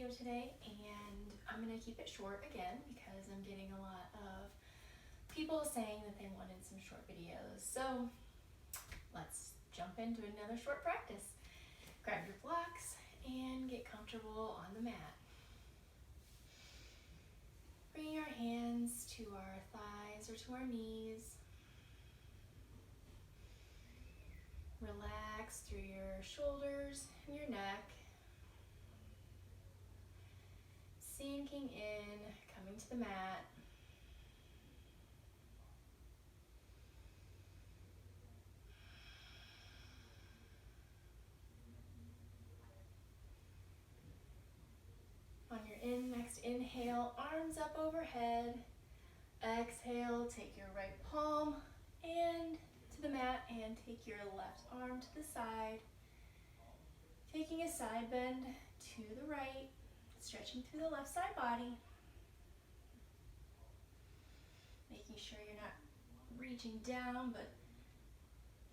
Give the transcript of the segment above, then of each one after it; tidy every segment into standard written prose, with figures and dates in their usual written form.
video today, and I'm going to keep it short again because I'm getting a lot of people saying that they wanted some short videos. So let's jump into another short practice. Grab your blocks and get comfortable on the mat. Bring your hands to our thighs or to our knees. Relax through your shoulders and your neck. Sinking in, coming to the mat. On your next inhale, arms up overhead. Exhale, take your right palm and to the mat and take your left arm to the side. Taking a side bend to the right, stretching through the left side body. Making sure you're not reaching down, but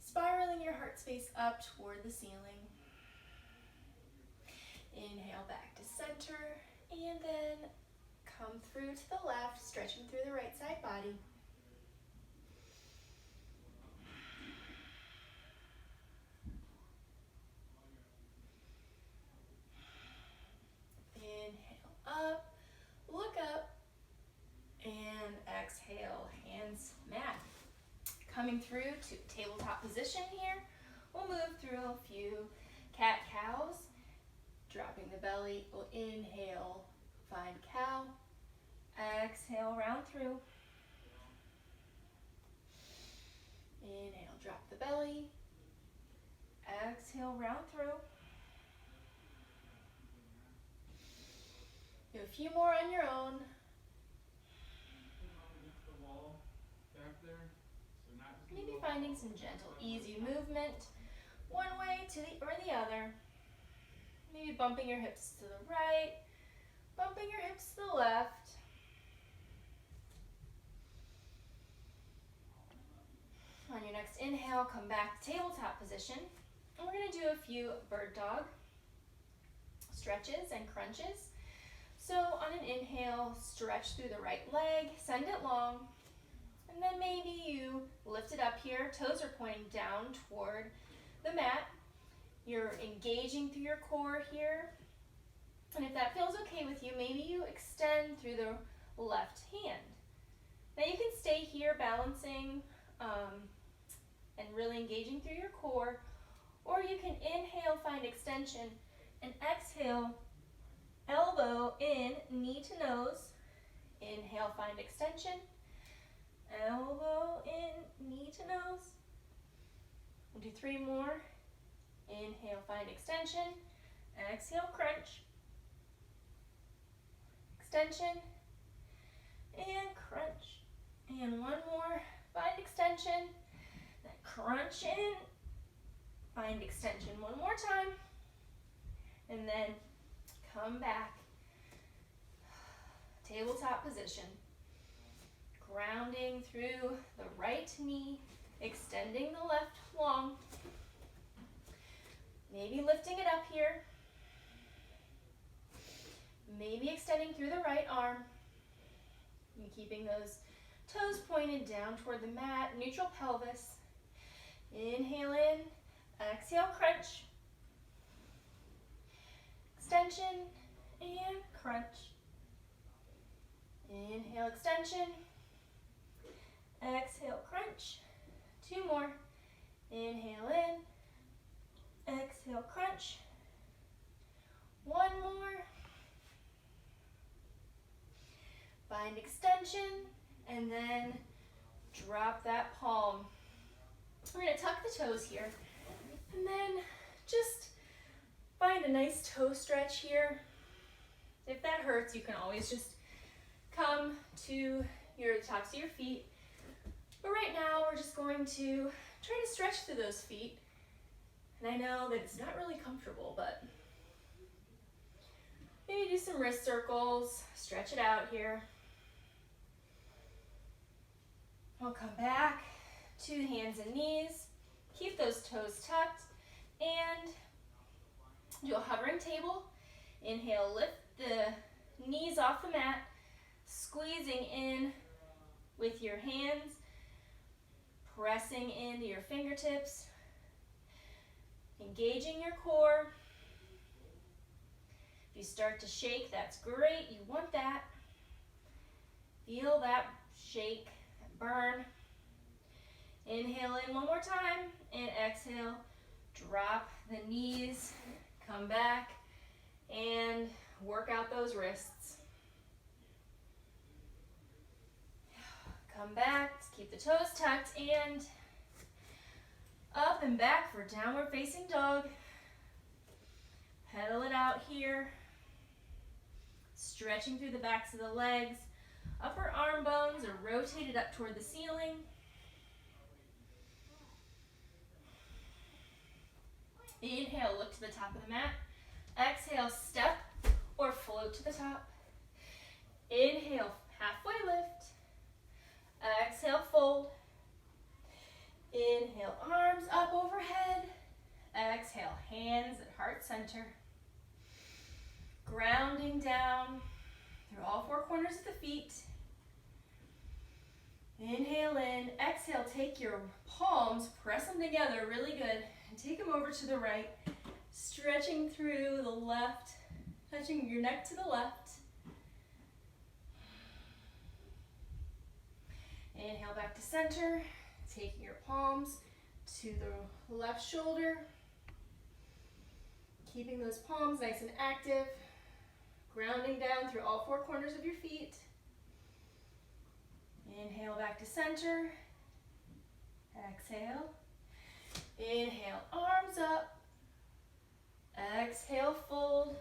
spiraling your heart space up toward the ceiling. Inhale back to center, and then come through to the left, stretching through the right side body. Inhale up, look up, and exhale, hands mat. Coming through to tabletop position here. We'll move through a few cat-cows. Dropping the belly, we'll inhale, find cow. Exhale, round through. Inhale, drop the belly. Exhale, round through. Do a few more on your own. Maybe finding some gentle, easy movement, one way or the other. Maybe bumping your hips to the right, bumping your hips to the left. On your next inhale, come back to tabletop position. And we're going to do a few bird dog stretches and crunches. So on an inhale, stretch through the right leg, send it long. And then maybe you lift it up here, toes are pointing down toward the mat. You're engaging through your core here. And if that feels okay with you, maybe you extend through the left hand. Now you can stay here balancing and really engaging through your core, or you can inhale, find extension, and exhale, elbow in, knee to nose. Inhale, find extension. Elbow in, knee to nose. We'll do 3 more. Inhale, find extension. Exhale, crunch. Extension. And crunch. And 1 more. Find extension. Then crunch in. Find extension 1 more time. And then come back. Tabletop position. Grounding through the right knee, extending the left long. Maybe lifting it up here. Maybe extending through the right arm. And keeping those toes pointed down toward the mat, neutral pelvis. Inhale in, exhale, crunch. Extension and crunch. Inhale, extension. Exhale, crunch. 2 more. Inhale in. Exhale, crunch. 1 more. Find extension, and then drop that palm. We're going to tuck the toes here, and then just find a nice toe stretch here. If that hurts, you can always just come to your tops of your feet. But right now, we're just going to try to stretch through those feet. And I know that it's not really comfortable, but maybe do some wrist circles, stretch it out here. We'll come back to hands and knees. Keep those toes tucked and do a hovering table. Inhale, lift the knees off the mat, squeezing in with your hands, pressing into your fingertips, engaging your core. If you start to shake, that's great. You want that. Feel that shake, that burn. Inhale in one more time, and exhale. Drop the knees, come back, and work out those wrists. Come back, keep the toes tucked, and up and back for downward facing dog. Pedal it out here. Stretching through the backs of the legs. Upper arm bones are rotated up toward the ceiling. Inhale, look to the top of the mat. Exhale, step or float to the top. Inhale, halfway lift. Exhale, fold. Inhale, arms up overhead. Exhale, hands at heart center. Grounding down through all four corners of the feet. Inhale in. Exhale, take your palms, press them together really good, and take them over to the right, stretching through the left, touching your neck to the left. Inhale back to center, taking your palms to the left shoulder, keeping those palms nice and active, grounding down through all four corners of your feet. Inhale back to center, exhale. Inhale, arms up. Exhale, fold.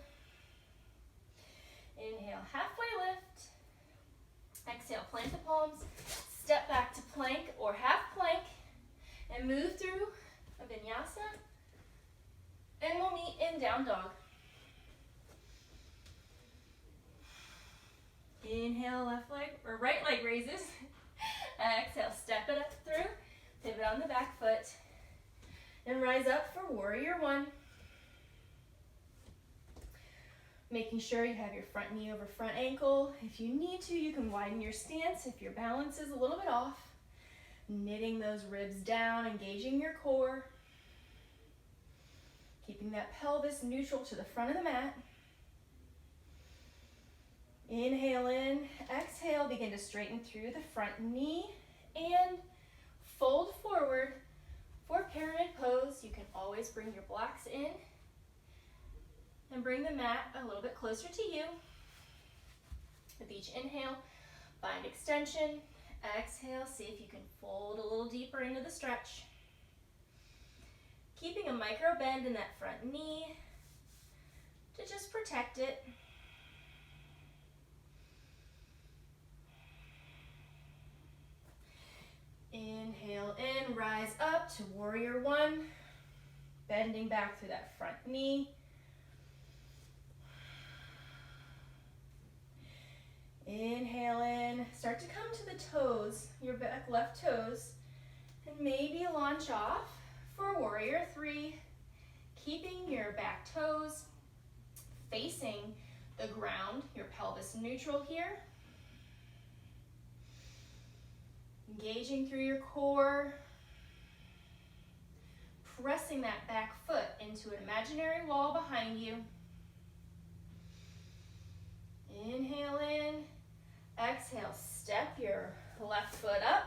Inhale, halfway lift. Exhale, plant the palms. Step back to plank or half plank and move through a vinyasa. And we'll meet in down dog. Inhale, left leg or right leg raises. Exhale, step it up through. Pivot on the back foot. And rise up for warrior one. Making sure you have your front knee over front ankle. If you need to, you can widen your stance if your balance is a little bit off. Knitting those ribs down, engaging your core. Keeping that pelvis neutral to the front of the mat. Inhale in, exhale, begin to straighten through the front knee and fold forward for pyramid pose. You can always bring your blocks in and bring the mat a little bit closer to you. With each inhale, find extension. Exhale, see if you can fold a little deeper into the stretch. Keeping a micro bend in that front knee to just protect it. Inhale in, rise up to warrior one. Bending back through that front knee. Inhale in, start to come to the toes, your back left toes, and maybe launch off for warrior three, keeping your back toes facing the ground, your pelvis neutral here. Engaging through your core, pressing that back foot into an imaginary wall behind you. Inhale in, exhale, step your left foot up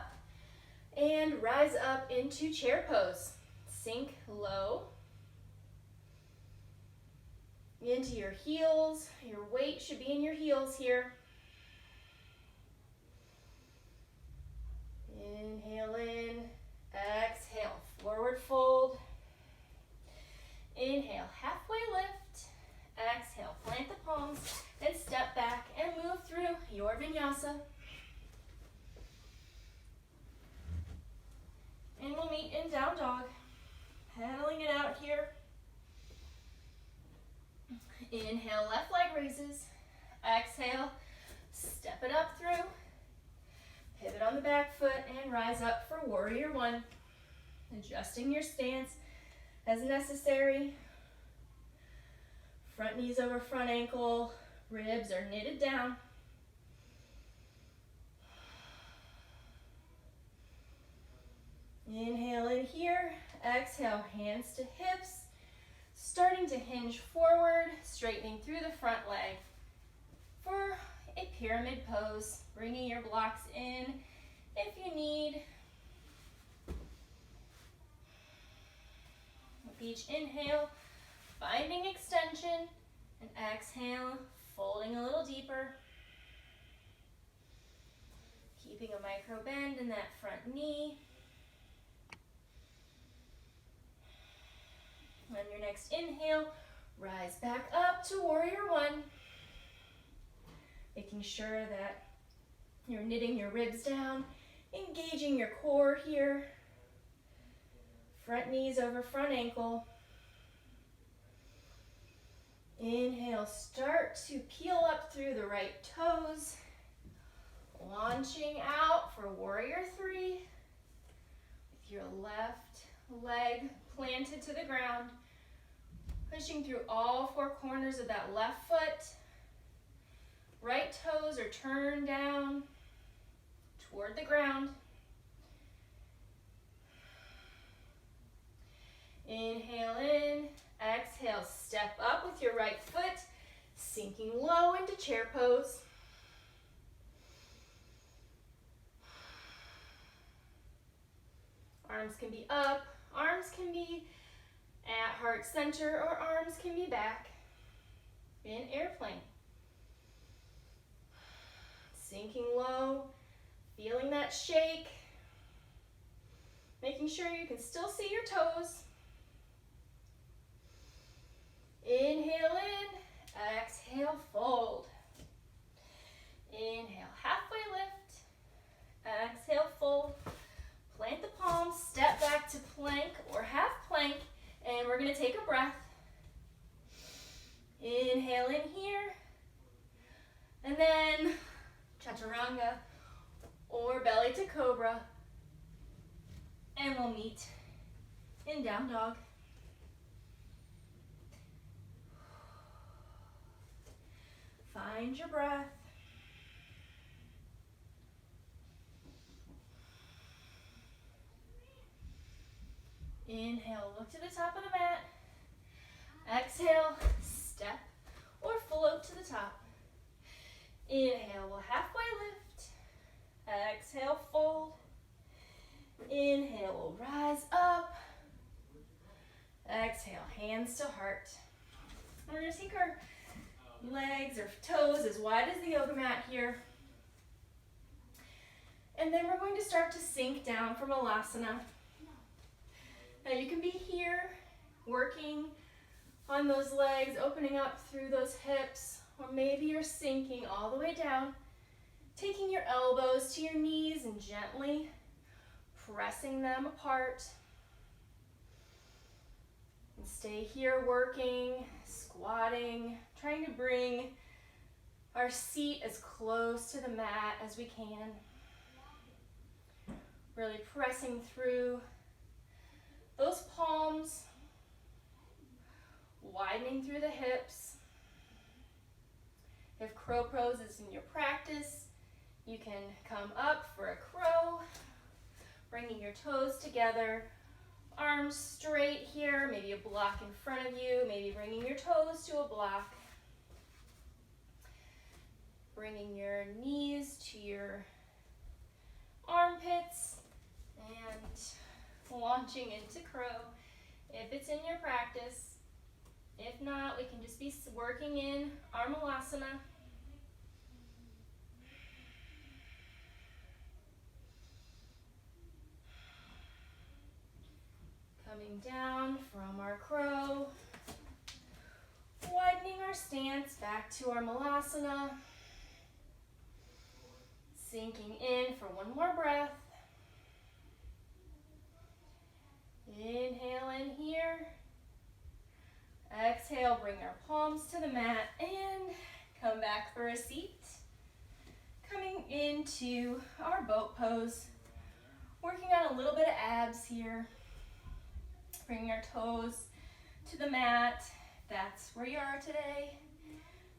and rise up into chair pose. Sink low into your heels. Your weight should be in your heels here. Inhale in, exhale, forward fold. Inhale, halfway lift. Exhale, plant the palms and step back and move through your vinyasa. And we'll meet in down dog. Pedaling it out here. Inhale, left leg raises. Exhale, step it up through. Pivot on the back foot and rise up for warrior one. Adjusting your stance as necessary. Front knees over front ankle. Ribs are knitted down. Inhale in here, exhale, hands to hips, starting to hinge forward, straightening through the front leg for a pyramid pose, bringing your blocks in if you need. With each inhale, finding extension, and exhale, folding a little deeper. Keeping a micro bend in that front knee. On your next inhale, rise back up to warrior one. Making sure that you're knitting your ribs down, engaging your core here. Front knees over front ankle. Inhale, start to peel up through the right toes. Launching out for warrior three. With your left leg planted to the ground. Pushing through all four corners of that left foot. Right toes are turned down toward the ground. Inhale in, exhale, step up with your right foot, sinking low into chair pose. Arms can be up, arms can be at heart center, or arms can be back in airplane. Sinking low, feeling that shake, making sure you can still see your toes. Inhale in, exhale, fold. Inhale, halfway lift, exhale, fold. Plant the palms, step back to plank or half plank, and we're gonna take a breath. Inhale in here, and then chaturanga or belly to cobra, and we'll meet in down dog. Find your breath. Inhale, look to the top of the mat. Exhale, step or float to the top. Inhale, we'll halfway lift. Exhale, fold. Inhale, we'll rise up. Exhale, hands to heart. We're gonna take our legs or toes as wide as the yoga mat here. And then we're going to start to sink down from Malasana. Now you can be here, working on those legs, opening up through those hips, or maybe you're sinking all the way down, taking your elbows to your knees and gently pressing them apart. And stay here working, squatting, trying to bring our seat as close to the mat as we can. Really pressing through those palms, widening through the hips. If crow pose is in your practice, you can come up for a crow, bringing your toes together, arms straight here, maybe a block in front of you, maybe bringing your toes to a block. Bringing your knees to your armpits and launching into crow if it's in your practice. If not, we can just be working in our Malasana. Coming down from our crow, widening our stance back to our Malasana. Sinking in for one more breath. Inhale in here. Exhale, bring our palms to the mat and come back for a seat. Coming into our boat pose. Working on a little bit of abs here. Bringing our toes to the mat. If that's where you are today.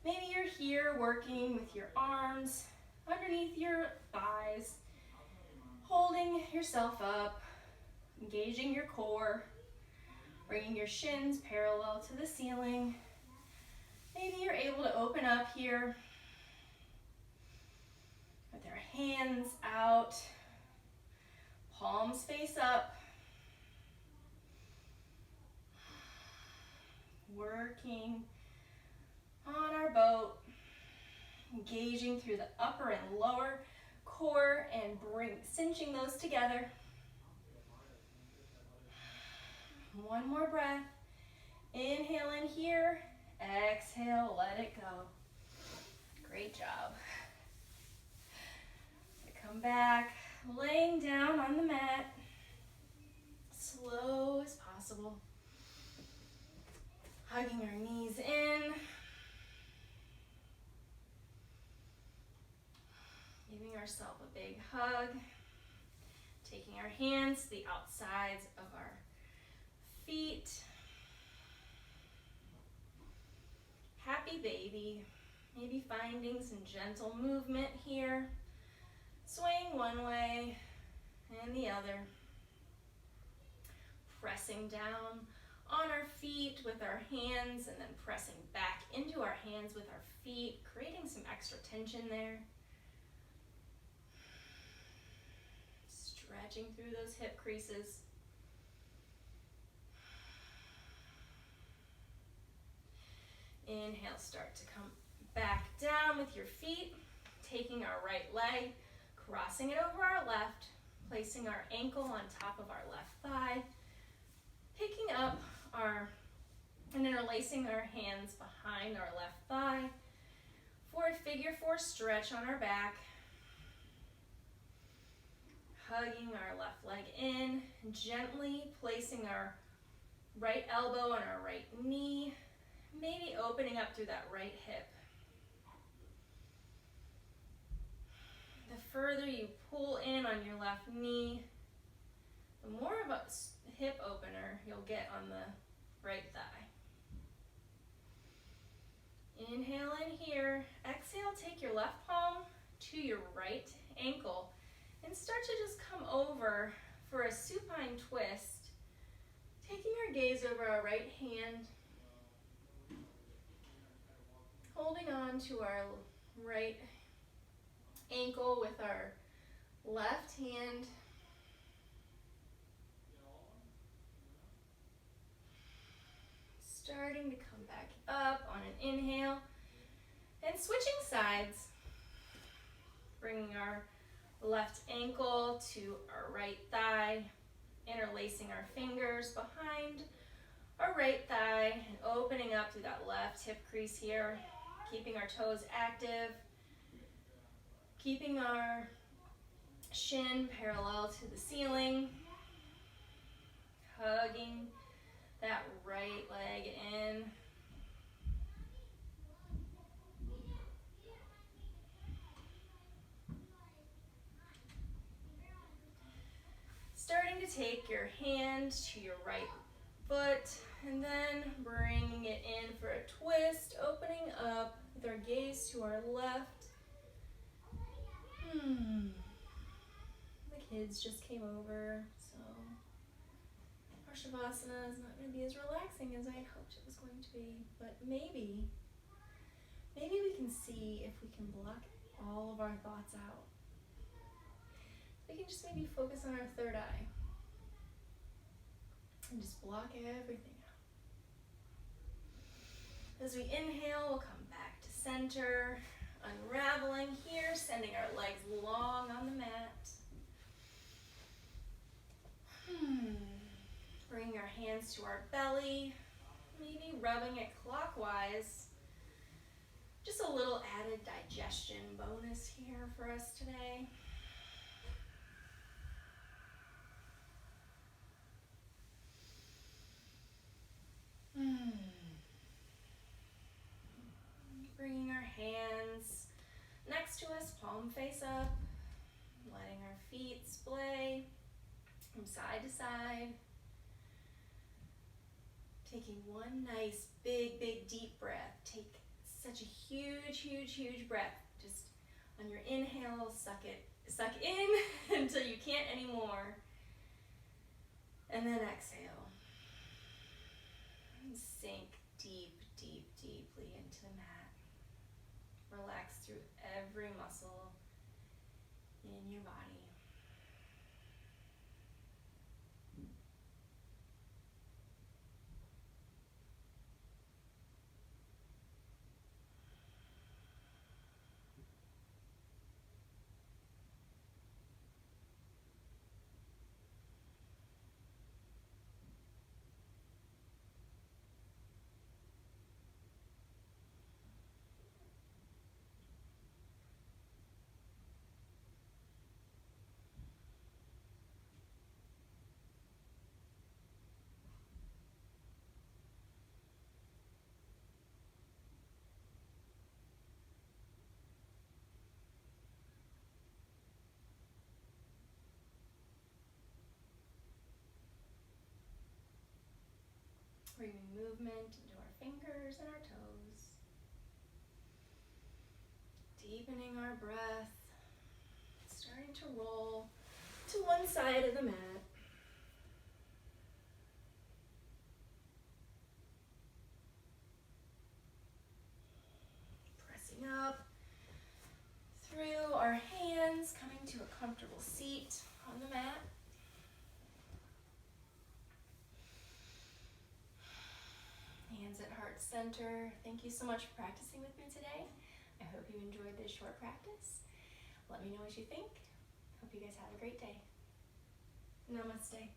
Maybe you're here working with your arms underneath your thighs, holding yourself up, engaging your core, bringing your shins parallel to the ceiling. Maybe you're able to open up here with your hands out, palms face up, working on our boat, engaging through the upper and lower core and cinching those together. One more breath. Inhale in here, exhale, let it go. Great job. Come back, laying down on the mat, slow as possible. Hugging our knees in. Giving ourselves a big hug. Taking our hands to the outsides of our feet. Happy baby. Maybe finding some gentle movement here. Swaying one way and the other. Pressing down on our feet with our hands and then pressing back into our hands with our feet, creating some extra tension there. Stretching through those hip creases. Inhale, start to come back down with your feet, taking our right leg, crossing it over our left, placing our ankle on top of our left thigh, picking up and interlacing our hands behind our left thigh for a figure four stretch on our back. Hugging our left leg in, gently placing our right elbow on our right knee, maybe opening up through that right hip. The further you pull in on your left knee, the more of a hip opener you'll get on the right thigh. Inhale in here. Exhale, take your left palm to your right ankle and start to just come over for a supine twist, taking our gaze over our right hand, holding on to our right ankle with our left hand. Starting to come back up on an inhale and switching sides, bringing our left ankle to our right thigh, interlacing our fingers behind our right thigh and opening up through that left hip crease here, keeping our toes active, keeping our shin parallel to the ceiling, hugging that right leg in. Starting to take your hand to your right foot and then bringing it in for a twist, opening up with our gaze to our left. The kids just came over, so our Shavasana is not going to be as relaxing as I had hoped it was going to be, but maybe we can see if we can block all of our thoughts out. We can just maybe focus on our third eye and just block everything out. As we inhale, we'll come back to center, unraveling here, sending our legs long on the mat. Bringing our hands to our belly, maybe rubbing it clockwise. Just a little added digestion bonus here for us today. Bringing our hands next to us, palm face up, letting our feet splay from side to side. Taking one nice, big, deep breath. Take such a huge huge, huge, huge breath. Just on your inhale, suck in until you can't anymore. And then exhale. And sink deep, deep, deeply into the mat. Relax through every muscle in your body. Bringing movement into our fingers and our toes. Deepening our breath. Starting to roll to one side of the mat. Pressing up through our hands, coming to a comfortable seat on the mat. Hands at heart center. Thank you so much for practicing with me today. I hope you enjoyed this short practice. Let me know what you think. Hope you guys have a great day. Namaste.